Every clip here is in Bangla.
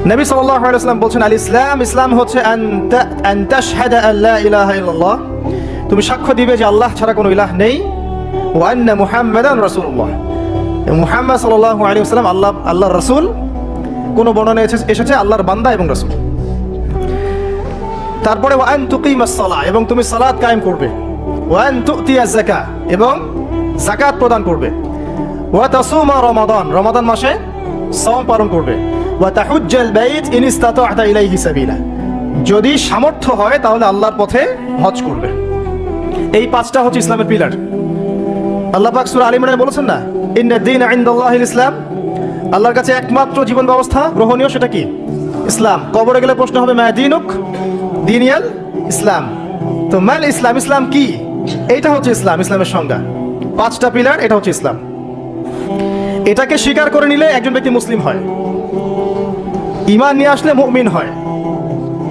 নবী সাল্লাল্লাহু আলাইহি ওয়াসাল্লাম বলছেন আল ইসলাম, ইসলাম হচ্ছে আন তাশহাদা আল্লা ইলাহা ইল্লাল্লাহ, তুমি সাক্ষ্য দিবে যে আল্লাহ ছাড়া কোনো ইলাহ নেই, ওয়া আন্না মুহাম্মাদান রাসূলুল্লাহ, মুহাম্মদ সাল্লাল্লাহু আলাইহি ওয়াসাল্লাম আল্লাহর রাসূল। কোন বর্ণনায় এসেছে আল্লাহর বান্দা এবং রাসূল। তারপরে ওয়া আন তুকিমাস সালাহ, এবং তুমি সালাত কায়েম করবে, ওয়া আন তুতিয়াজ যাকাত, এবং যাকাত প্রদান করবে, ওয়া তাসুমা রমাদান, রমাদান মাসে সাওম পালন করবে, ওয়া তাহুজ্জাল বাইত ইন ইসতাতা'তা ইলাইহি সাবিলা, যদি সামর্থ্য হয় তাহলে আল্লাহর পথে হজ করবে। এই পাঁচটা হচ্ছে ইসলামের পিলার। আল্লাহ পাক সূরা আলে ইমরানে বলেছেন না, ইন্নাদ দীনা ইনদাল্লাহিল ইসলাম, আল্লাহর কাছে একমাত্র জীবন ব্যবস্থা গ্রহণীয় সেটা কি? ইসলাম। কবরে গেলে প্রশ্ন হবে মা দীনুক, দীনিয়াল ইসলাম। তো মাল ইসলাম, ইসলাম কি? এইটা হচ্ছে ইসলাম, ইসলামের সংজ্ঞা। পাঁচটা পিলার, এটা হচ্ছে ইসলাম। এটাকে স্বীকার করে নিলে একজন ব্যক্তি মুসলিম হয়, ঈমান নিয়ে আসলে মুমিন হয়,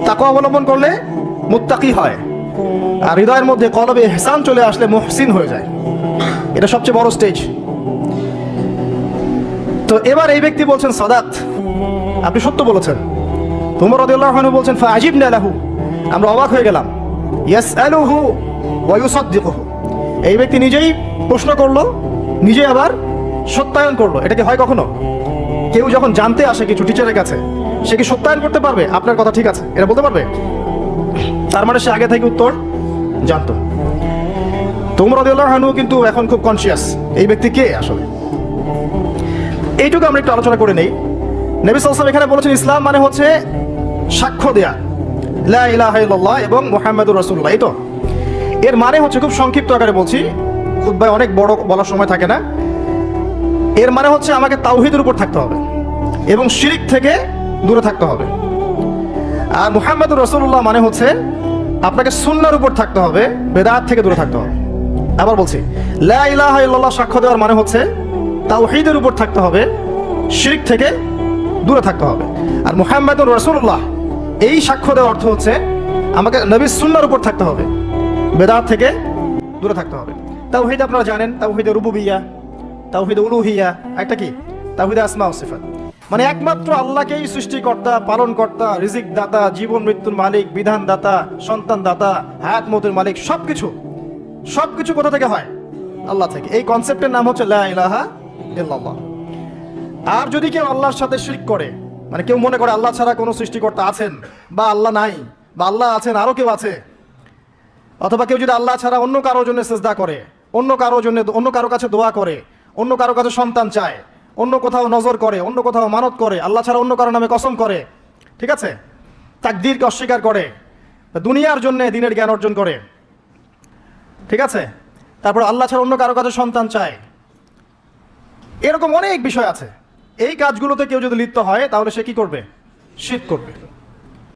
তাকওয়া অবলম্বন করলে মুত্তাকি হয়, আর হৃদয়ের মধ্যে কলবে ইহসান চলে আসলে মুহসিন হয়ে যায়। এটা সবচেয়ে বড় স্টেজ। তো এবার এই ব্যক্তি বলছেন সাদাত, আপনি সত্য বলেছেন। উমর রাদিয়াল্লাহু আনহু বলছেন ফাআজিবনা লাহু, আমরা অবাক হয়ে গেলাম। ইয়াসআলুহু ওয়া ইউসাদ্দিকুহু, এই ব্যক্তি নিজেই প্রশ্ন করলো, নিজেই আবার সত্যায়ন করলো। এটা কি হয় কখনো? কেউ যখন জানতে আসে কিছু টিচারের কাছে, সে কি সত্যায়ন করতে পারবে আপনার কথা ঠিক আছে এটা বলতে পারবে? তার মানে সে আগে থেকে উত্তর জানতো। তো উমর রাদিয়াল্লাহু আনহু কিন্তু এখন খুব কনসিয়াস এই ব্যক্তি কে আসলে। এইটুকু আমরা একটু আলোচনা করে নেই। নবী সাল্লাল্লাহু আলাইহি ওয়াসাল্লাম এখানে বলেছেন ইসলাম মানে হচ্ছে সাক্ষ্য দেয়া লা ইলাহা ইল্লাল্লাহ এবং মুহাম্মাদুর রাসূলুল্লাহ। এই তো এর মানে হচ্ছে, খুব সংক্ষিপ্ত আকারে বলছি, খুতবায় অনেক বড় বলার সময় থাকে না। এর মানে হচ্ছে আমাকে তাওহীদের উপর থাকতে হবে এবং শিরক থেকে দূরে থাকতে হবে। আর মুহাম্মাদুর রাসূলুল্লাহ মানে হচ্ছে আপনাকে সুন্নাহর উপর থাকতে হবে, বেদাত থেকে দূরে থাকতে হবে। আবার বলছি, লা ইলাহা ইল্লাল্লাহ সাক্ষ্য দেওয়ার মানে হচ্ছে তাওহীদের উপর থাকতে হবে, শিরক থেকে দূরে থাকতে হবে। আর মুহাম্মাদুর রাসূলুল্লাহ এই সাক্ষ্য দেওয়ার অর্থ হচ্ছে আমাকে নবীর সুন্নাহর উপর থাকতে হবে, বেদাত থেকে দূরে থাকতে হবে। তাওহীদ আপনারা জানেন, তাওহীদে রুবুবিয়্যা, তাওহীদে উলুহিয়্যা, একটা কি তাওহীদে আসমা ও সিফাত, মানে একমাত্র আল্লাহকেই সৃষ্টিকর্তা, পালনকর্তা, রিজিক দাতা, জীবন মৃত্যুর মালিক, বিধান দাতা, সন্তান দাতা, হায়াত মউতের মালিক, সবকিছু কোথা থেকে হয়? আল্লাহ থেকে। এই কনসেপ্টের নাম হচ্ছে লা ইলাহা ইল্লাল্লাহ। আর যদি কেউ আল্লাহর সাথে শিরক করে, মানে কেউ মনে করে আল্লাহ ছাড়া কোনো সৃষ্টিকর্তা আছেন, বা আল্লাহ নাই, বা আল্লাহ আছেন আরো কেউ আছে, অথবা কেউ যদি আল্লাহ ছাড়া অন্য কারোর জন্য সিজদা করে, অন্য কারো কাছে দোয়া করে, অন্য কারো কাছে সন্তান চায়, অন্য কোথাও নজর করে, অন্য কোথাও মানত করে, আল্লাহ ছাড়া অন্য কারো নামে কসম করে, ঠিক আছে, তাকদীরকে অস্বীকার করে, দুনিয়ার জন্য দিনের জ্ঞান অর্জন করে, ঠিক আছে, তারপর আল্লাহ ছাড়া অন্য কারো কাছে সন্তান চায়, এরকম অনেক বিষয় আছে। এই কাজগুলোতে কেউ যদি লিপ্ত হয় তাহলে সে কি করবে? শিরক করবে।